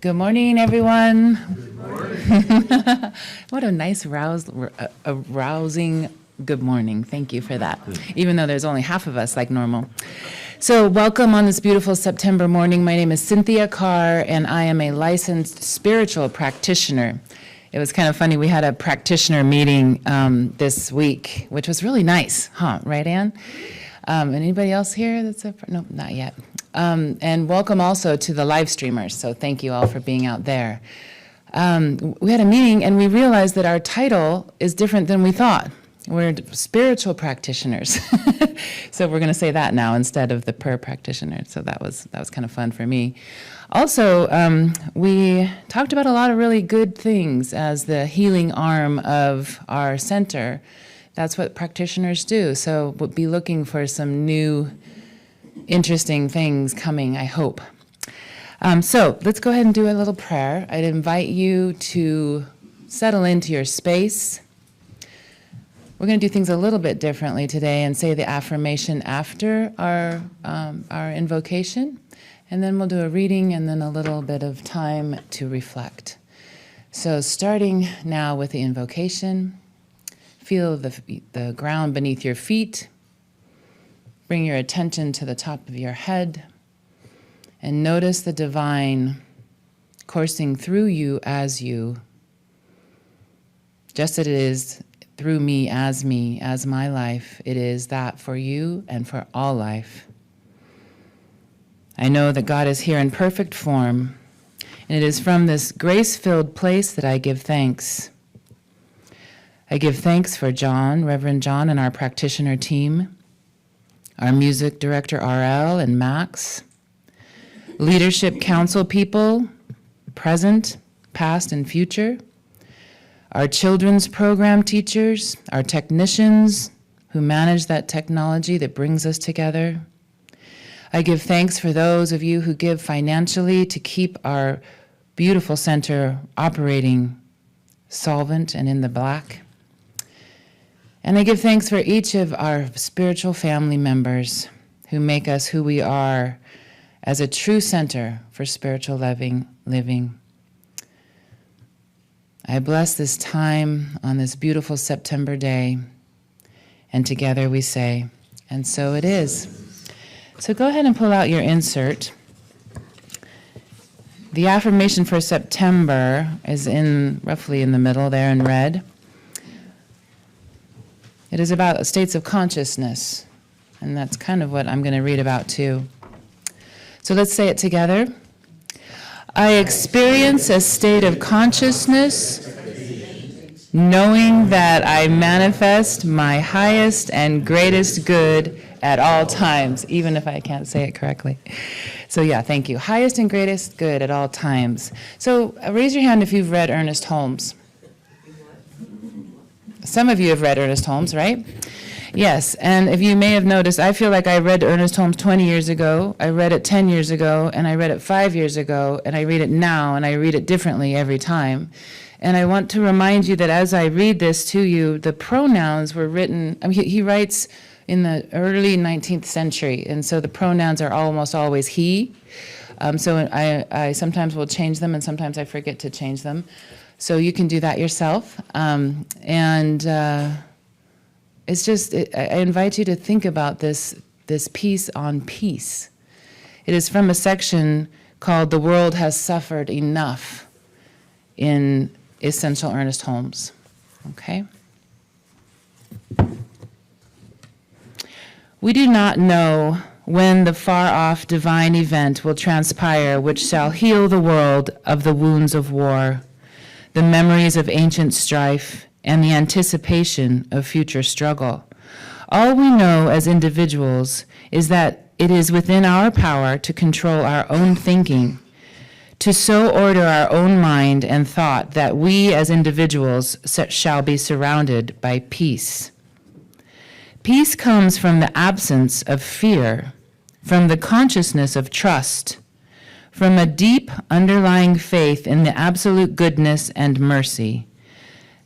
Good morning, everyone. Good morning. What a nice, rousing good morning. Thank you for that, even though there's only half of us like normal. So welcome on this beautiful September morning. My name is Cynthia Luck-Carr, and I am a licensed spiritual practitioner. It was kind of funny. We had a practitioner meeting this week, which was really nice, huh? Right, Ann? Anybody else here that's a, no, not yet. And welcome also to the live streamers. So thank you all for being out there. We had a meeting and we realized that our title is different than we thought. We're spiritual practitioners. So we're going to say that now instead of the practitioner. So that was kind of fun for me. Also, we talked about a lot of really good things as the healing arm of our center. That's what practitioners do. So we'll be looking for some new, interesting things coming, I hope. So let's go ahead and do a little prayer. I'd invite you to settle into your space. We're going to do things a little bit differently today and say the affirmation after our invocation. And then we'll do a reading and then a little bit of time to reflect. So starting now with the invocation. Feel the ground beneath your feet. Bring your attention to the top of your head. And notice the divine coursing through you, as just as it is through me, as my life. It is that for you and for all life. I know that God is here in perfect form, and it is from this grace-filled place that I give thanks. I give thanks for John, Reverend John, and our practitioner team, our music director, RL, and Max, leadership council people, present, past, and future, our children's program teachers, our technicians who manage that technology that brings us together. I give thanks for those of you who give financially to keep our beautiful center operating solvent and in the black. And I give thanks for each of our spiritual family members who make us who we are as a true center for spiritual living. I bless this time on this beautiful September day, and together we say, and so it is. So go ahead and pull out your insert. The affirmation for September is roughly in the middle there in red. It is about states of consciousness, and that's kind of what I'm going to read about too. So let's say it together. I experience a state of consciousness, knowing that I manifest my highest and greatest good at all times, even if I can't say it correctly. So yeah, thank you. Highest and greatest good at all times. So raise your hand if you've read Ernest Holmes. Some of you have read Ernest Holmes, right? Yes, and if you may have noticed, I feel like I read Ernest Holmes 20 years ago, I read it 10 years ago, and I read it 5 years ago, and I read it now, and I read it differently every time. And I want to remind you that as I read this to you, the pronouns were written, he writes in the early 19th century, and so the pronouns are almost always he. So I sometimes will change them, and sometimes I forget to change them. So you can do that yourself. It's just, I invite you to think about this piece on peace. It is from a section called The World Has Suffered Enough in Essential Ernest Holmes. Okay? We do not know when the far-off divine event will transpire which shall heal the world of the wounds of war, the memories of ancient strife, and the anticipation of future struggle. All we know as individuals is that it is within our power to control our own thinking, to so order our own mind and thought that we as individuals shall be surrounded by peace. Peace comes from the absence of fear, from the consciousness of trust, from a deep underlying faith in the absolute goodness and mercy,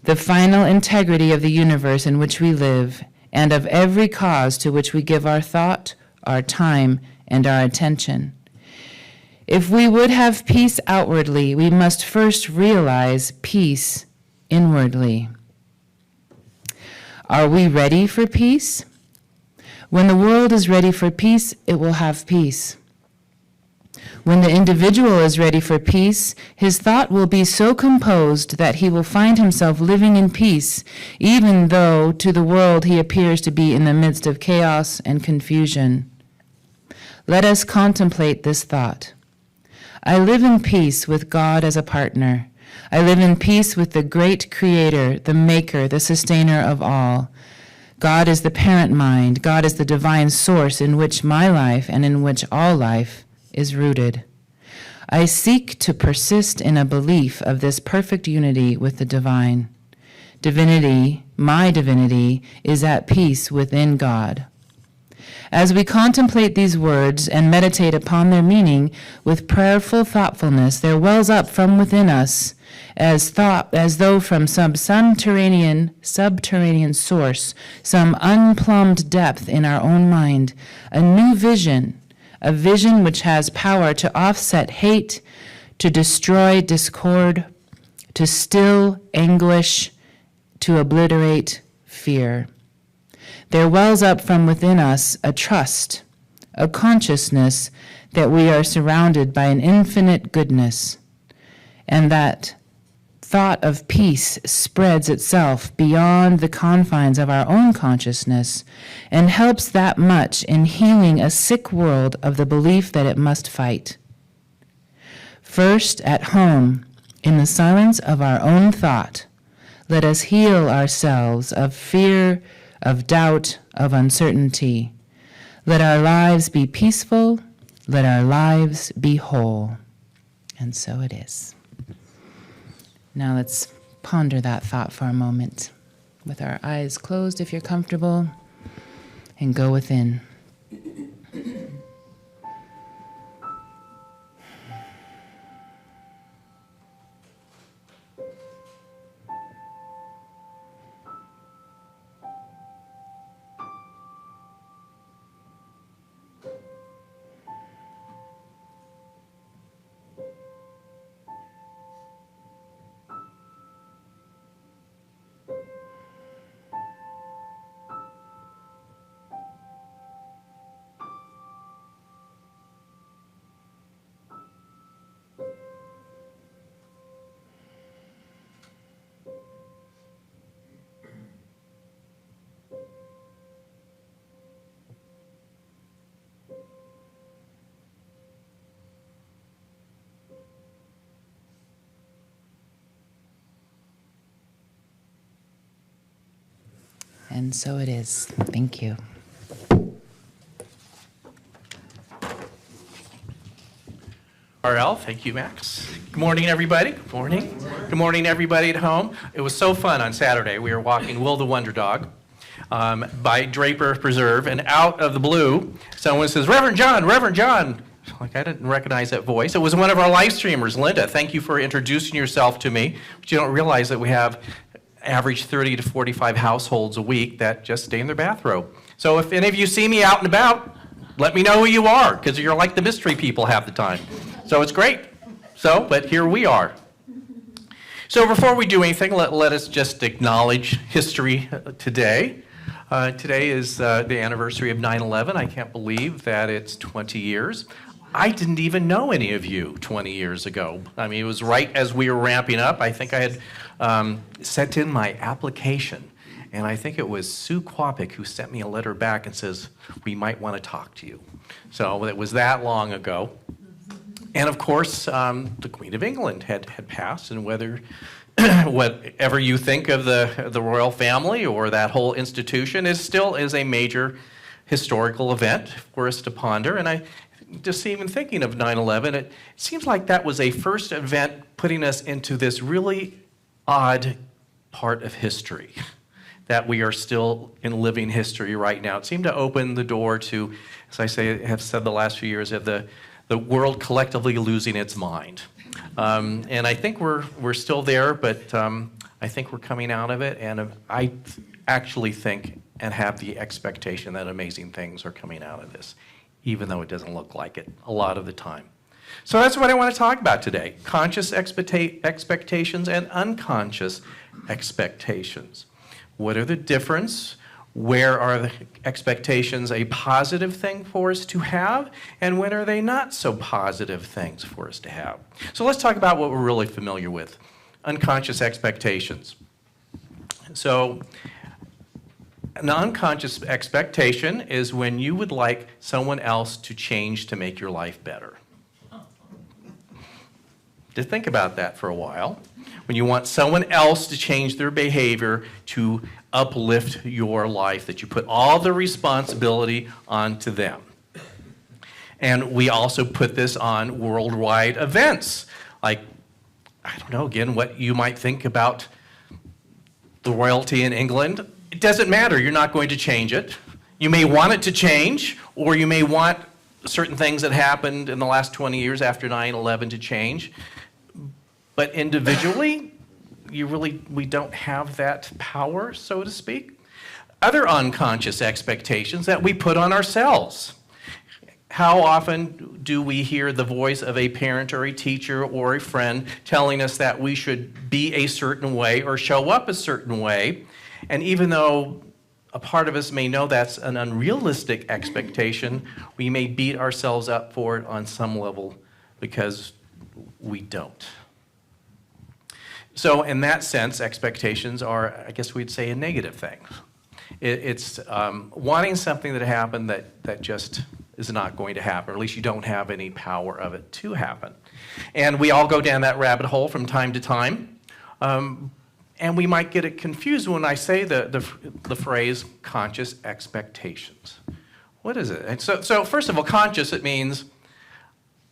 the final integrity of the universe in which we live, and of every cause to which we give our thought, our time, and our attention. If we would have peace outwardly, we must first realize peace inwardly. Are we ready for peace? When the world is ready for peace, it will have peace. When the individual is ready for peace, his thought will be so composed that he will find himself living in peace, even though to the world he appears to be in the midst of chaos and confusion. Let us contemplate this thought. I live in peace with God as a partner. I live in peace with the great Creator, the Maker, the Sustainer of all. God is the parent mind. God is the divine source in which my life and in which all life is rooted. I seek to persist in a belief of this perfect unity with the divine. Divinity, my divinity, is at peace within God. As we contemplate these words and meditate upon their meaning with prayerful thoughtfulness, there wells up from within us, as though from some subterranean source, some unplumbed depth in our own mind, a new vision, a vision which has power to offset hate, to destroy discord, to still anguish, to obliterate fear. There wells up from within us a trust, a consciousness that we are surrounded by an infinite goodness, and that thought of peace spreads itself beyond the confines of our own consciousness and helps that much in healing a sick world of the belief that it must fight. First, at home, in the silence of our own thought, let us heal ourselves of fear, of doubt, of uncertainty. Let our lives be peaceful. Let our lives be whole. And so it is. Now let's ponder that thought for a moment with our eyes closed if you're comfortable, and go within. And so it is. Thank you. RL, thank you, Max. Good morning, everybody. Good morning. Good morning, everybody at home. It was so fun on Saturday. We were walking Will the Wonder Dog by Draper Preserve, and out of the blue, someone says, Reverend John, Reverend John. Like, I didn't recognize that voice. It was one of our live streamers, Linda. Thank you for introducing yourself to me. But you don't realize that we have average 30 to 45 households a week that just stay in their bathrobe. So if any of you see me out and about, let me know who you are, because you're like the mystery people half the time. So it's great. But here we are. So before we do anything, let us just acknowledge history today. Today is the anniversary of 9/11. I can't believe that it's 20 years. I didn't even know any of you 20 years ago. I mean, it was right as we were ramping up. I think I had sent in my application, and I think it was Sue Quapic who sent me a letter back and says, we might want to talk to you. So it was that long ago. And of course, the Queen of England had passed, and whatever you think of the royal family or that whole institution is still a major historical event for us to ponder. And I just even thinking of 9/11, it seems like that was a first event putting us into this really odd part of history, that we are still in living history right now. It seemed to open the door to, as I have said the last few years, of the world collectively losing its mind. And I think we're still there, but I think we're coming out of it, and I actually think and have the expectation that amazing things are coming out of this, even though it doesn't look like it a lot of the time. So that's what I want to talk about today, conscious expectations and unconscious expectations. What are the difference? Where are the expectations a positive thing for us to have? And when are they not so positive things for us to have? So let's talk about what we're really familiar with, unconscious expectations. So an unconscious expectation is when you would like someone else to change to make your life better. Just think about that for a while. When you want someone else to change their behavior to uplift your life, that you put all the responsibility onto them. And we also put this on worldwide events, like, I don't know, again, what you might think about the royalty in England. It doesn't matter, you're not going to change it. You may want it to change, or you may want certain things that happened in the last 20 years after 9/11 to change. But individually, we don't have that power, so to speak. Other unconscious expectations that we put on ourselves. How often do we hear the voice of a parent or a teacher or a friend telling us that we should be a certain way or show up a certain way? And even though a part of us may know that's an unrealistic expectation, we may beat ourselves up for it on some level because we don't. So in that sense, expectations are, I guess we'd say, a negative thing. It's wanting something that happened that just is not going to happen, or at least you don't have any power of it to happen. And we all go down that rabbit hole from time to time. And we might get it confused when I say the phrase conscious expectations. What is it? And so first of all, conscious, it means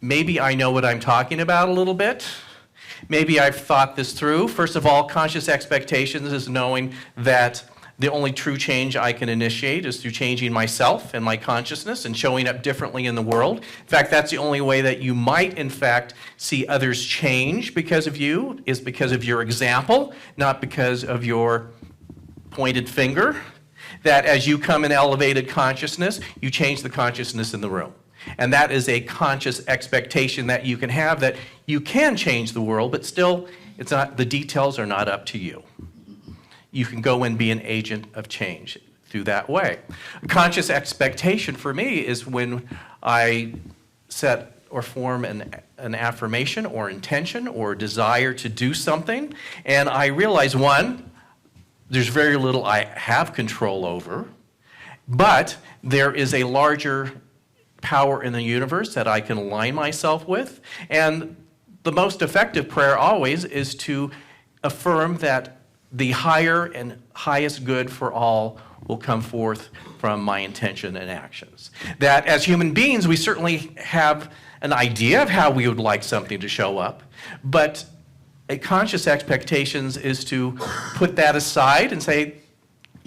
maybe I know what I'm talking about a little bit. Maybe I've thought this through. First of all, conscious expectations is knowing that the only true change I can initiate is through changing myself and my consciousness and showing up differently in the world. In fact, that's the only way that you might, in fact, see others change because of you, is because of your example, not because of your pointed finger. That as you come in elevated consciousness, you change the consciousness in the room. And that is a conscious expectation that you can have, that you can change the world, but still, it's not, the details are not up to you. You can go and be an agent of change through that way. A conscious expectation for me is when I set or form an affirmation or intention or desire to do something, and I realize, one, there's very little I have control over, but there is a larger power in the universe that I can align myself with. And the most effective prayer always is to affirm that the higher and highest good for all will come forth from my intention and actions. That as human beings, we certainly have an idea of how we would like something to show up, but a conscious expectations is to put that aside and say,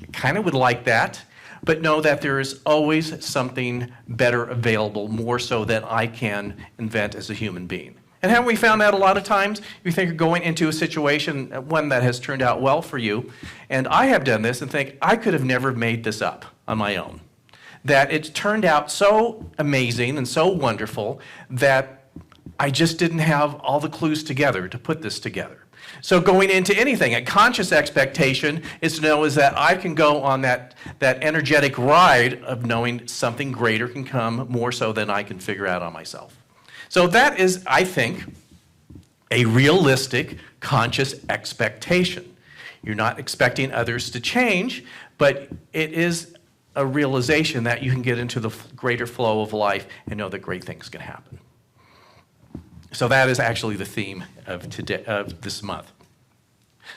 I kind of would like that, but know that there is always something better available, more so than I can invent as a human being. And haven't we found that a lot of times? You think you're going into a situation, one that has turned out well for you, and I have done this and think, I could have never made this up on my own. That it's turned out so amazing and so wonderful that I just didn't have all the clues together to put this together. So going into anything, a conscious expectation is to know is that I can go on that energetic ride of knowing something greater can come, more so than I can figure out on myself. So that is, I think, a realistic conscious expectation. You're not expecting others to change, but it is a realization that you can get into the greater flow of life and know that great things can happen. So that is actually the theme of today, of this month.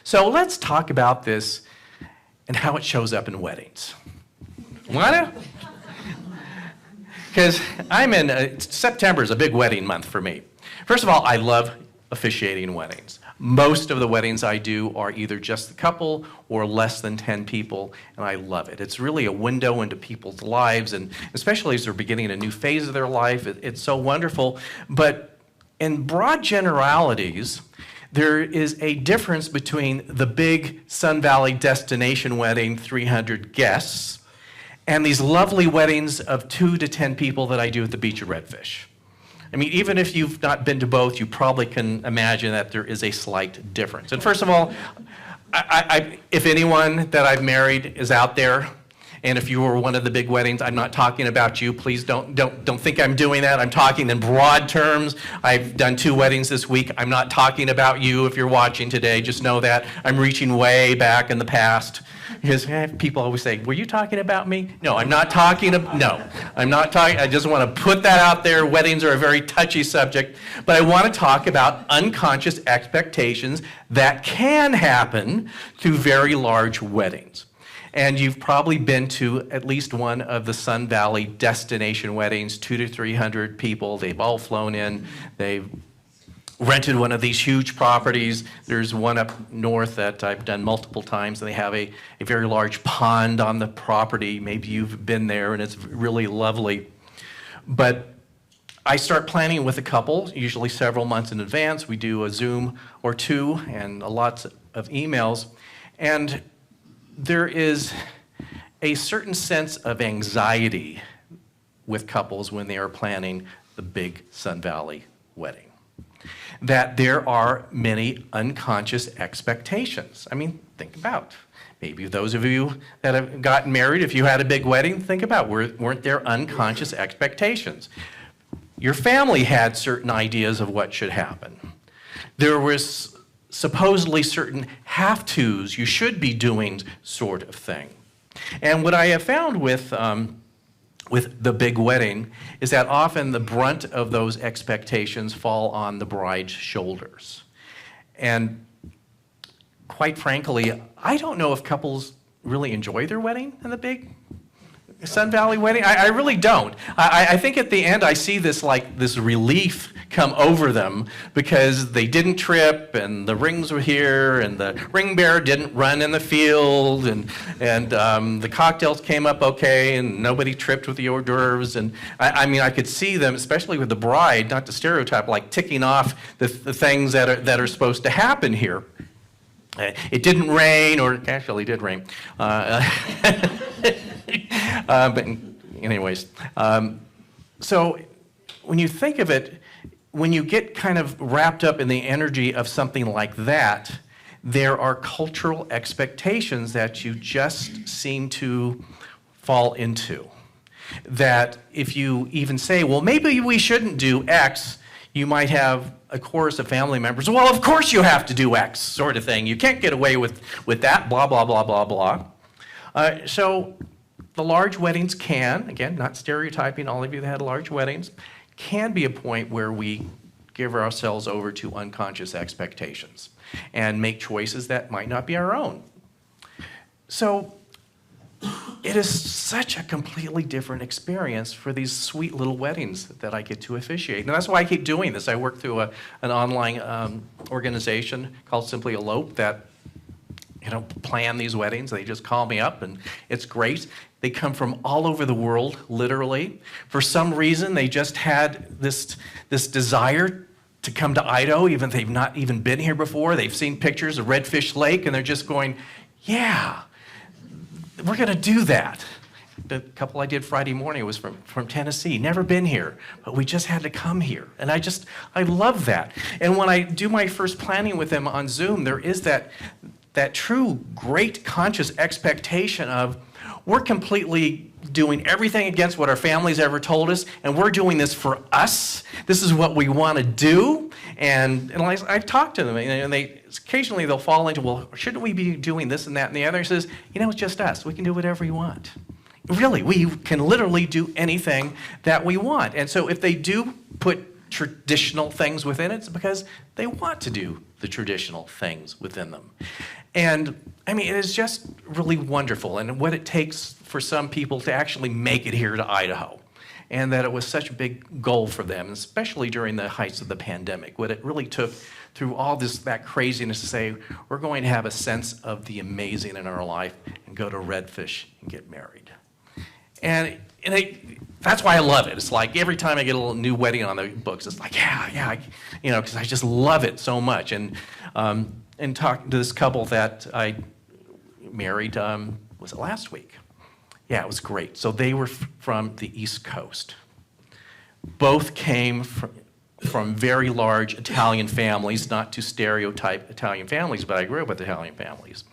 So let's talk about this and how it shows up in weddings. Wanna? Because September is a big wedding month for me. First of all, I love officiating weddings. Most of the weddings I do are either just the couple or less than 10 people, and I love it. It's really a window into people's lives, and especially as they're beginning a new phase of their life, it's so wonderful. But in broad generalities, there is a difference between the big Sun Valley destination wedding, 300 guests, and these lovely weddings of 2 to 10 people that I do at the beach at Redfish. I mean, even if you've not been to both, you probably can imagine that there is a slight difference. And first of all, if anyone that I've married is out there, and if you were one of the big weddings, I'm not talking about you. Please don't think I'm doing that. I'm talking in broad terms. I've done 2 weddings this week. I'm not talking about you if you're watching today. Just know that I'm reaching way back in the past. Because people always say, were you talking about me? No, I'm not talking. No, I'm not talking. I just want to put that out there. Weddings are a very touchy subject. But I want to talk about unconscious expectations that can happen through very large weddings. And you've probably been to at least one of the Sun Valley destination weddings, 200 to 300 people. They've all flown in. They've rented one of these huge properties. There's one up north that I've done multiple times, and they have a very large pond on the property. Maybe you've been there, and it's really lovely. But I start planning with a couple, usually several months in advance. We do a Zoom or 2 and lots of emails. And there is a certain sense of anxiety with couples when they are planning the big Sun Valley wedding. That there are many unconscious expectations. I mean, think about maybe those of you that have gotten married, if you had a big wedding, think about weren't there unconscious expectations? Your family had certain ideas of what should happen. There was supposedly certain have-tos, you should be doing sort of thing. And what I have found with the big wedding is that often the brunt of those expectations fall on the bride's shoulders. And quite frankly, I don't know if couples really enjoy their wedding in the big Sun Valley wedding. I really don't. I think at the end I see this relief come over them because they didn't trip and the rings were here and the ring bearer didn't run in the field and the cocktails came up okay and nobody tripped with the hors d'oeuvres. And I mean, I could see them, especially with the bride, not to stereotype, like ticking off the things that are supposed to happen here. It didn't rain, or it actually did rain. But anyways, so when you think of it, when you get kind of wrapped up in the energy of something like that, there are cultural expectations that you just seem to fall into. That if you even say, well, maybe we shouldn't do X, you might have a chorus of family members, well, of course you have to do X, sort of thing. You can't get away with that, blah, blah, blah, blah, blah. So the large weddings can, again, not stereotyping all of you that had large weddings, can be a point where we give ourselves over to unconscious expectations and make choices that might not be our own. So it is such a completely different experience for these sweet little weddings that I get to officiate. And that's why I keep doing this. I work through an online organization called Simply Elope that plan these weddings. They just call me up, and it's great. They come from all over the world, literally. For some reason, they just had this desire to come to Idaho, even if they've not even been here before. They've seen pictures of Redfish Lake, and they're just going, yeah, we're going to do that. The couple I did Friday morning was from Tennessee, never been here, but we just had to come here. And I love that. And when I do my first planning with them on Zoom, there is that true great conscious expectation of, we're completely doing everything against what our families ever told us, and we're doing this for us. This is what we want to do. And I've talked to them, and occasionally they'll fall into, well, shouldn't we be doing this and that and the other? He says, it's just us. We can do whatever we want. Really, we can literally do anything that we want. And so if they do put traditional things within it, it's because they want to do the traditional things within them. And I mean, it is just really wonderful, and what it takes for some people to actually make it here to Idaho, and that it was such a big goal for them, especially during the heights of the pandemic. What it really took through all that craziness to say, we're going to have a sense of the amazing in our life and go to Redfish and get married. And that's why I love it. It's like every time I get a little new wedding on the books, it's like, because I just love it so much. And talking to this couple that I married, was it last week? Yeah, it was great. So they were from the East Coast. Both came from very large Italian families, not to stereotype Italian families, but I grew up with Italian families.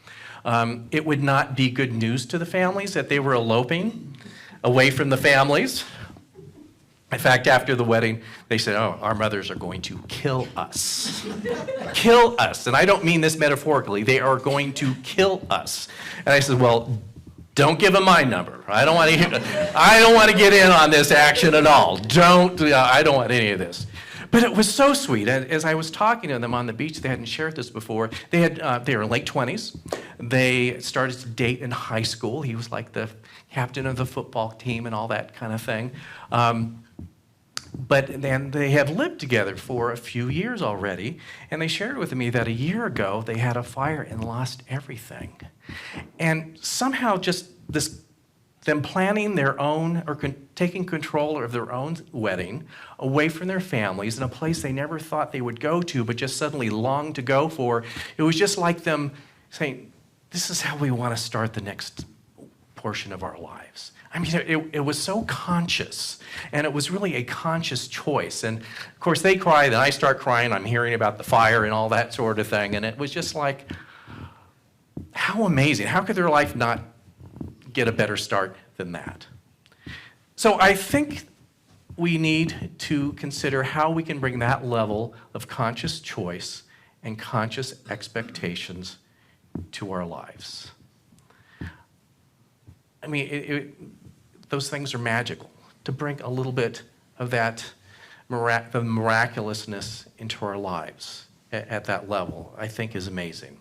It would not be good news to the families that they were eloping away from the families. In fact, after the wedding, they said, "Oh, our mothers are going to kill us." Kill us. And I don't mean this metaphorically. They are going to kill us. And I said, "Well, don't give them my number. I don't want to get in on this action at all. I don't want any of this." But it was so sweet. As I was talking to them on the beach, they hadn't shared this before. They were in late 20s. They started to date in high school. He was like the captain of the football team and all that kind of thing. But then they have lived together for a few years already, and they shared with me that a year ago they had a fire and lost everything. And somehow just them planning their own or taking control of their own wedding away from their families in a place they never thought they would go to, but just suddenly longed to go for, it was just like them saying, "This is how we want to start the next portion of our lives." I mean, it was so conscious, and it was really a conscious choice. And of course, they cried, and I start crying. I'm hearing about the fire and all that sort of thing, and it was just like, how amazing. How could their life not get a better start than that? So I think we need to consider how we can bring that level of conscious choice and conscious expectations to our lives. I mean, those things are magical. To bring a little bit of that, the miraculousness into our lives at that level, I think is amazing.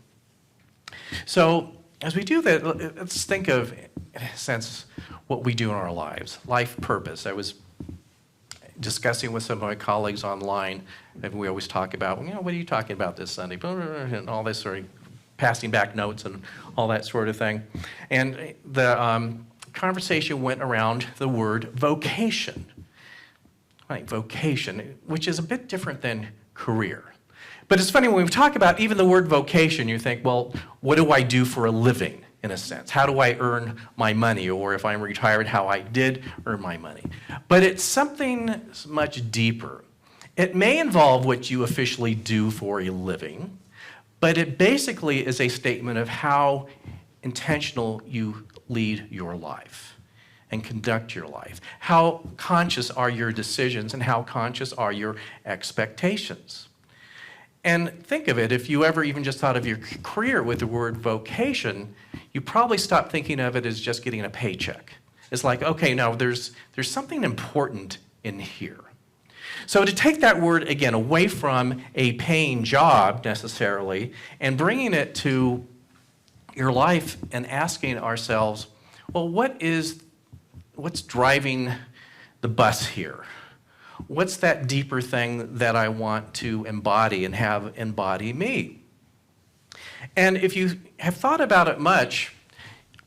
So as we do that, let's think of, in a sense, what we do in our lives. Life purpose. I was discussing with some of my colleagues online, and we always talk about, what are you talking about this Sunday? And all this sort of passing back notes and all that sort of thing. And the conversation went around the word vocation. Right, vocation, which is a bit different than career. But it's funny, when we talk about even the word vocation, you think, well, what do I do for a living, in a sense? How do I earn my money? Or if I'm retired, how I did earn my money. But it's something much deeper. It may involve what you officially do for a living, but it basically is a statement of how intentional you lead your life and conduct your life. How conscious are your decisions and how conscious are your expectations? And think of it, if you ever even just thought of your career with the word vocation, you probably stop thinking of it as just getting a paycheck. It's like, okay, now there's something important in here. So to take that word, again, away from a paying job necessarily, and bringing it to your life and asking ourselves, well, what's driving the bus here? What's that deeper thing that I want to embody and have embody me? And if you have thought about it much,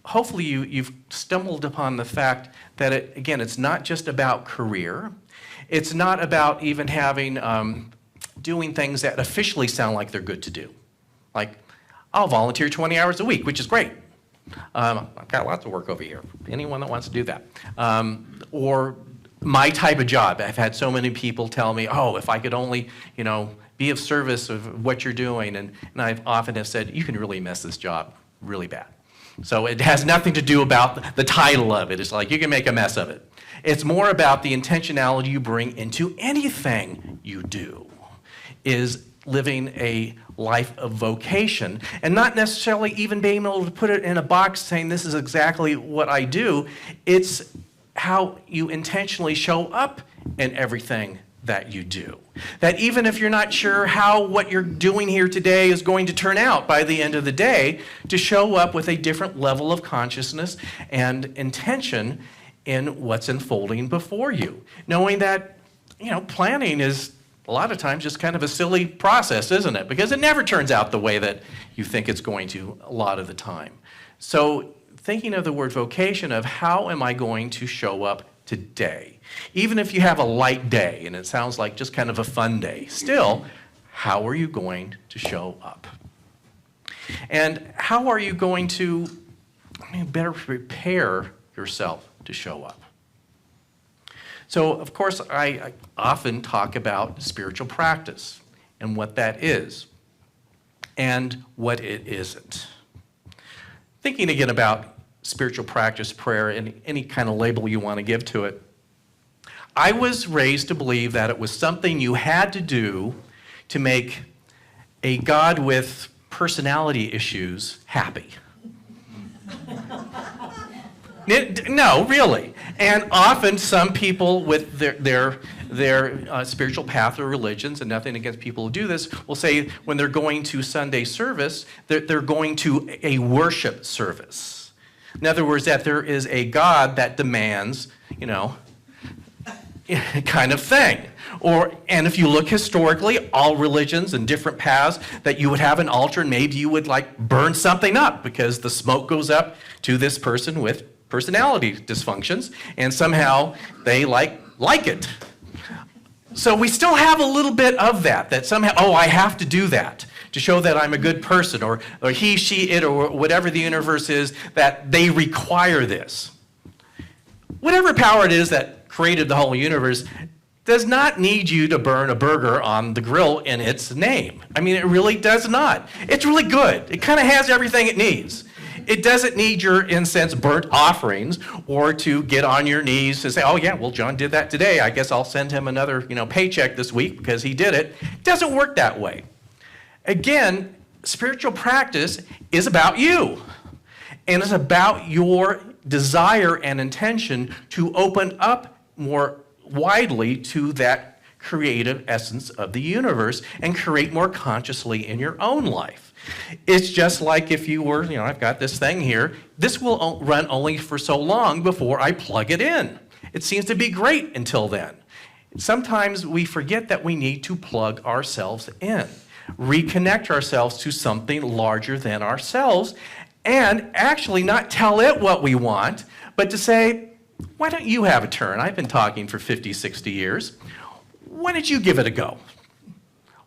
hopefully you've stumbled upon the fact that, it's not just about career. It's not about even having, doing things that officially sound like they're good to do. Like, I'll volunteer 20 hours a week, which is great. I've got lots of work over here. Anyone that wants to do that. Or my type of job. I've had so many people tell me, oh, if I could only, be of service of what you're doing. And I've often have said, you can really mess this job really bad. So it has nothing to do about the title of it. It's like you can make a mess of it. It's more about the intentionality you bring into anything you do, is living a life of vocation, and not necessarily even being able to put it in a box saying this is exactly what I do. It's how you intentionally show up in everything that you do. That even if you're not sure how what you're doing here today is going to turn out by the end of the day, to show up with a different level of consciousness and intention in what's unfolding before you. Knowing that, planning is a lot of times just kind of a silly process, isn't it? Because it never turns out the way that you think it's going to a lot of the time. So thinking of the word vocation, of how am I going to show up today? Even if you have a light day and it sounds like just kind of a fun day, still, how are you going to show up? And how are you going to better prepare yourself to show up? So, of course, I often talk about spiritual practice and what that is and what it isn't. Thinking again about spiritual practice, prayer, and any kind of label you want to give to it, I was raised to believe that it was something you had to do to make a God with personality issues happy. No, really. And often some people with their spiritual path or religions, and nothing against people who do this, will say when they're going to Sunday service, they're going to a worship service. In other words, that there is a God that demands, kind of thing. And if you look historically, all religions and different paths, that you would have an altar and maybe you would burn something up because the smoke goes up to this person with personality dysfunctions, and somehow they like it. So we still have a little bit of that somehow, I have to do that to show that I'm a good person, or he, she, it, or whatever the universe is, that they require this. Whatever power it is that created the whole universe does not need you to burn a burger on the grill in its name. I mean, it really does not. It's really good. It kind of has everything it needs. It doesn't need your incense burnt offerings or to get on your knees and say, oh yeah, well, John did that today. I guess I'll send him another, paycheck this week because he did it. It doesn't work that way. Again, spiritual practice is about you. And it's about your desire and intention to open up more widely to that creative essence of the universe and create more consciously in your own life. It's just like if you were, I've got this thing here. This will run only for so long before I plug it in. It seems to be great until then. Sometimes we forget that we need to plug ourselves in, reconnect ourselves to something larger than ourselves, and actually not tell it what we want, but to say, why don't you have a turn? I've been talking for 50, 60 years. Why don't you give it a go?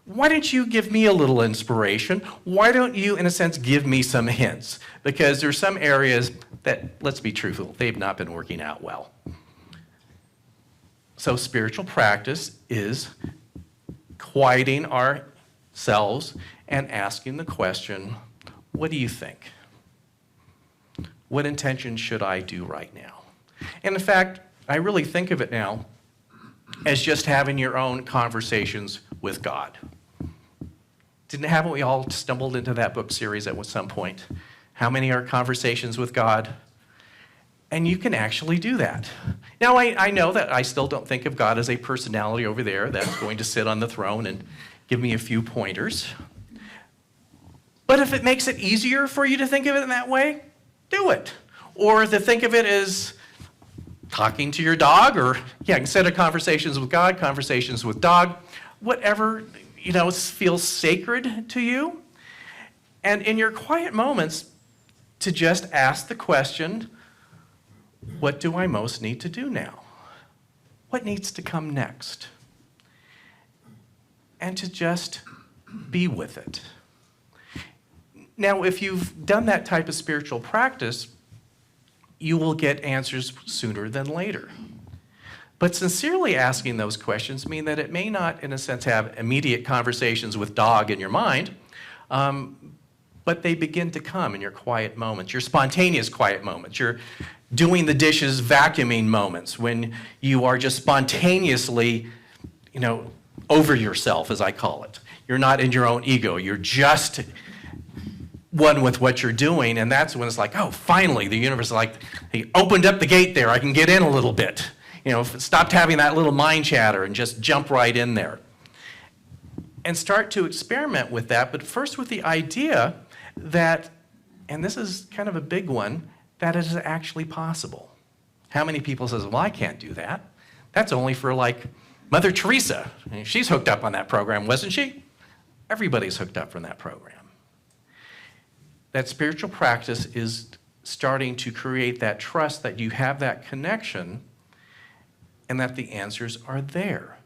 Why don't you give me a little inspiration? Why don't you, in a sense, give me some hints? Because there's some areas that, let's be truthful, they've not been working out well. So spiritual practice is quieting ourselves and asking the question, what do you think? What intention should I do right now? And in fact, I really think of it now as just having your own conversations with God. Haven't we all stumbled into that book series at some point? How many are conversations with God? And you can actually do that. Now, I know that I still don't think of God as a personality over there that's going to sit on the throne and give me a few pointers. But if it makes it easier for you to think of it in that way, do it. Or to think of it as talking to your dog, or instead of conversations with God, conversations with dog, whatever feels sacred to you. And in your quiet moments, to just ask the question, what do I most need to do now? What needs to come next? And to just be with it. Now, if you've done that type of spiritual practice, you will get answers sooner than later. But sincerely asking those questions mean that it may not, in a sense, have immediate conversations with dog in your mind, but they begin to come in your quiet moments, your spontaneous quiet moments, your doing the dishes, vacuuming moments, when you are just spontaneously, over yourself, as I call it. You're not in your own ego. You're just one with what you're doing, and that's when it's like, oh, finally, the universe is like, he opened up the gate there. I can get in a little bit. Stopped having that little mind chatter and just jump right in there. And start to experiment with that, but first with the idea that, and this is kind of a big one, that it is actually possible. How many people says, well, I can't do that. That's only for Mother Teresa. She's hooked up on that program, wasn't she? Everybody's hooked up from that program. That spiritual practice is starting to create that trust that you have that connection and that the answers are there.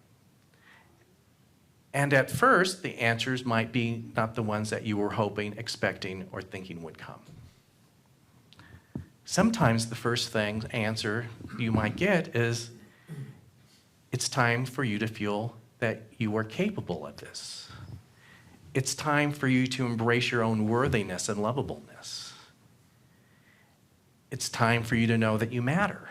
And at first, the answers might be not the ones that you were hoping, expecting, or thinking would come. Sometimes the first answer you might get is, It's time for you to feel that you are capable of this. It's time for you to embrace your own worthiness and lovableness. It's time for you to know that you matter.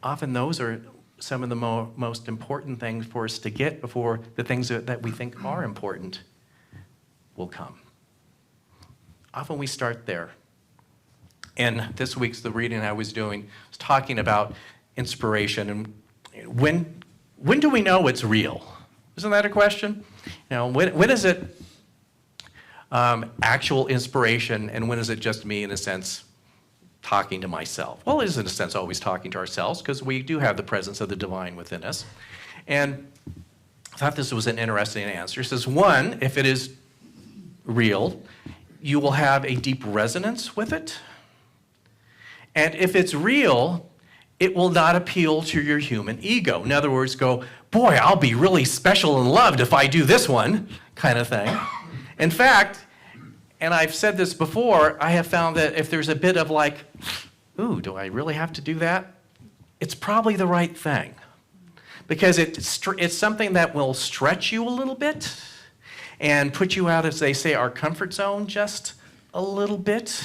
Often those are some of the most important things for us to get before the things that we think are important will come. Often we start there. And this week's the reading I was doing was talking about inspiration and when do we know it's real? Isn't that a question? When is it actual inspiration and when is it just me, in a sense, talking to myself? Well, it is, in a sense, always talking to ourselves because we do have the presence of the divine within us. And I thought this was an interesting answer. It says, one, if it is real, you will have a deep resonance with it. And if it's real, it will not appeal to your human ego. In other words, go, boy, I'll be really special and loved if I do this one, kind of thing. In fact, and I've said this before, I have found that if there's a bit of like, ooh, do I really have to do that? It's probably the right thing. Because it's something that will stretch you a little bit and put you out, as they say, our comfort zone just a little bit.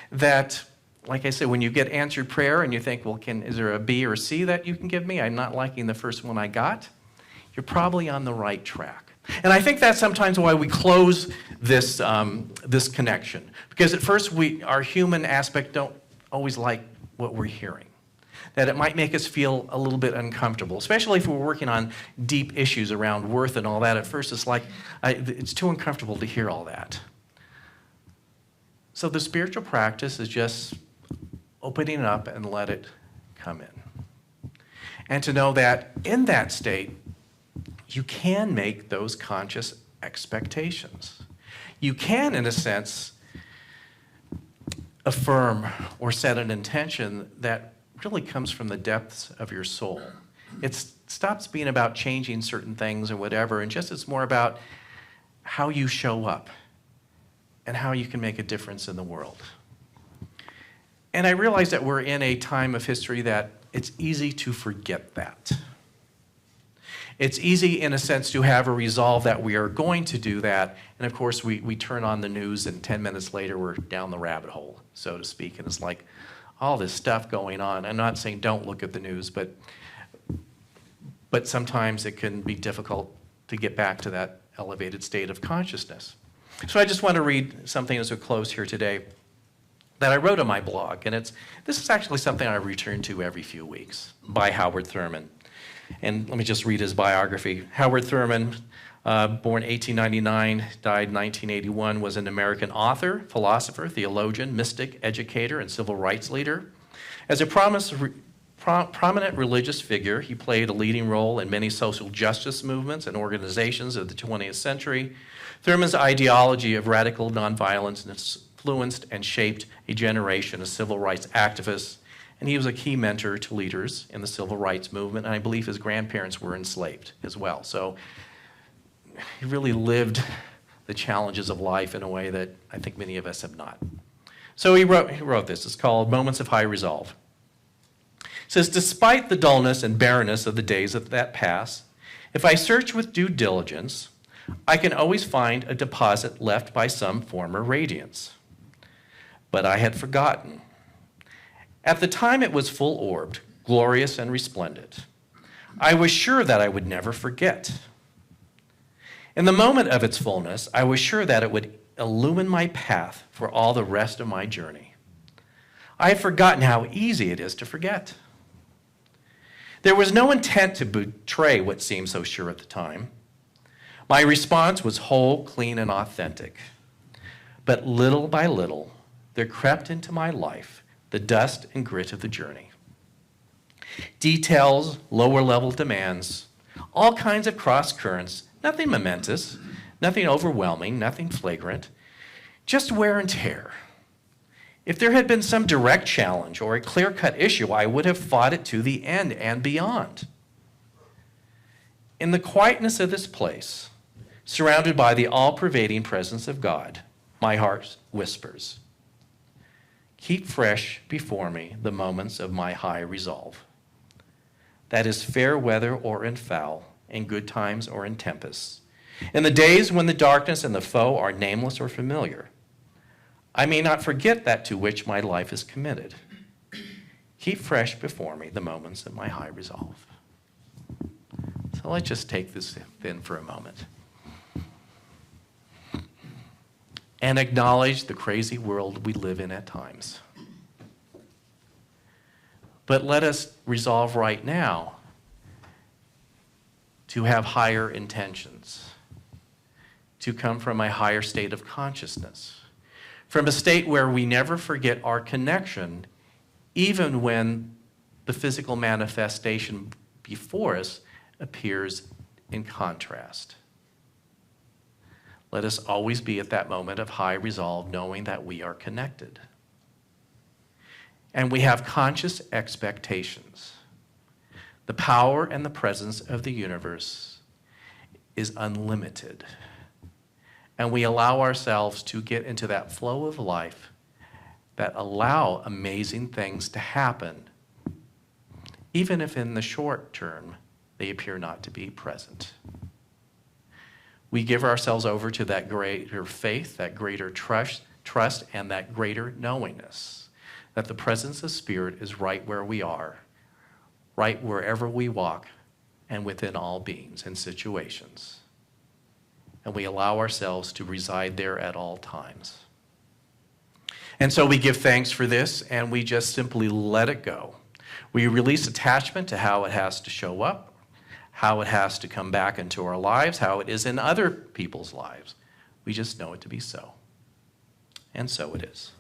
That, like I said, when you get answered prayer and you think, well, is there a B or a C that you can give me? I'm not liking the first one I got. You're probably on the right track. And I think that's sometimes why we close this connection. Because at first, our human aspect don't always like what we're hearing. That it might make us feel a little bit uncomfortable, especially if we're working on deep issues around worth and all that. At first, it's like, it's too uncomfortable to hear all that. So the spiritual practice is just opening it up and let it come in. And to know that in that state, you can make those conscious expectations. You can, in a sense, affirm or set an intention that really comes from the depths of your soul. It stops being about changing certain things or whatever, and just it's more about how you show up and how you can make a difference in the world. And I realize that we're in a time of history that it's easy to forget that. It's easy, in a sense, to have a resolve that we are going to do that. And of course, we turn on the news and 10 minutes later, we're down the rabbit hole, so to speak. And it's like all this stuff going on. I'm not saying don't look at the news, but sometimes it can be difficult to get back to that elevated state of consciousness. So I just want to read something as we close here today that I wrote on my blog. And this is actually something I return to every few weeks by Howard Thurman. And let me just read his biography. Howard Thurman, born 1899, died 1981, was an American author, philosopher, theologian, mystic, educator, and civil rights leader. As a prominent religious figure, he played a leading role in many social justice movements and organizations of the 20th century. Thurman's ideology of radical nonviolence influenced and shaped a generation of civil rights activists, and he was a key mentor to leaders in the civil rights movement, and I believe his grandparents were enslaved as well. So he really lived the challenges of life in a way that I think many of us have not. So he wrote this. It's called Moments of High Resolve. It says, despite the dullness and barrenness of the days that pass, if I search with due diligence, I can always find a deposit left by some former radiance. But I had forgotten. At the time it was full-orbed, glorious and resplendent. I was sure that I would never forget. In the moment of its fullness, I was sure that it would illumine my path for all the rest of my journey. I had forgotten how easy it is to forget. There was no intent to betray what seemed so sure at the time. My response was whole, clean, and authentic. But little by little, there crept into my life the dust and grit of the journey. Details, lower-level demands, all kinds of cross-currents, nothing momentous, nothing overwhelming, nothing flagrant, just wear and tear. If there had been some direct challenge or a clear-cut issue, I would have fought it to the end and beyond. In the quietness of this place, surrounded by the all-pervading presence of God, my heart whispers, keep fresh before me the moments of my high resolve. that is fair weather or in foul, in good times or in tempests, in the days when the darkness and the foe are nameless or familiar. I may not forget that to which my life is committed. Keep fresh before me the moments of my high resolve. So let's just take this in for a moment and acknowledge the crazy world we live in at times. But let us resolve right now to have higher intentions, to come from a higher state of consciousness, from a state where we never forget our connection, even when the physical manifestation before us appears in contrast. Let us always be at that moment of high resolve, knowing that we are connected. And we have conscious expectations. The power and the presence of the universe is unlimited. And we allow ourselves to get into that flow of life that allow amazing things to happen, even if in the short term they appear not to be present. We give ourselves over to that greater faith, that greater trust, and that greater knowingness that the presence of Spirit is right where we are, right wherever we walk, and within all beings and situations. And we allow ourselves to reside there at all times. And so we give thanks for this, and we just simply let it go. We release attachment to how it has to show up, how it has to come back into our lives, how it is in other people's lives. We just know it to be so. And so it is.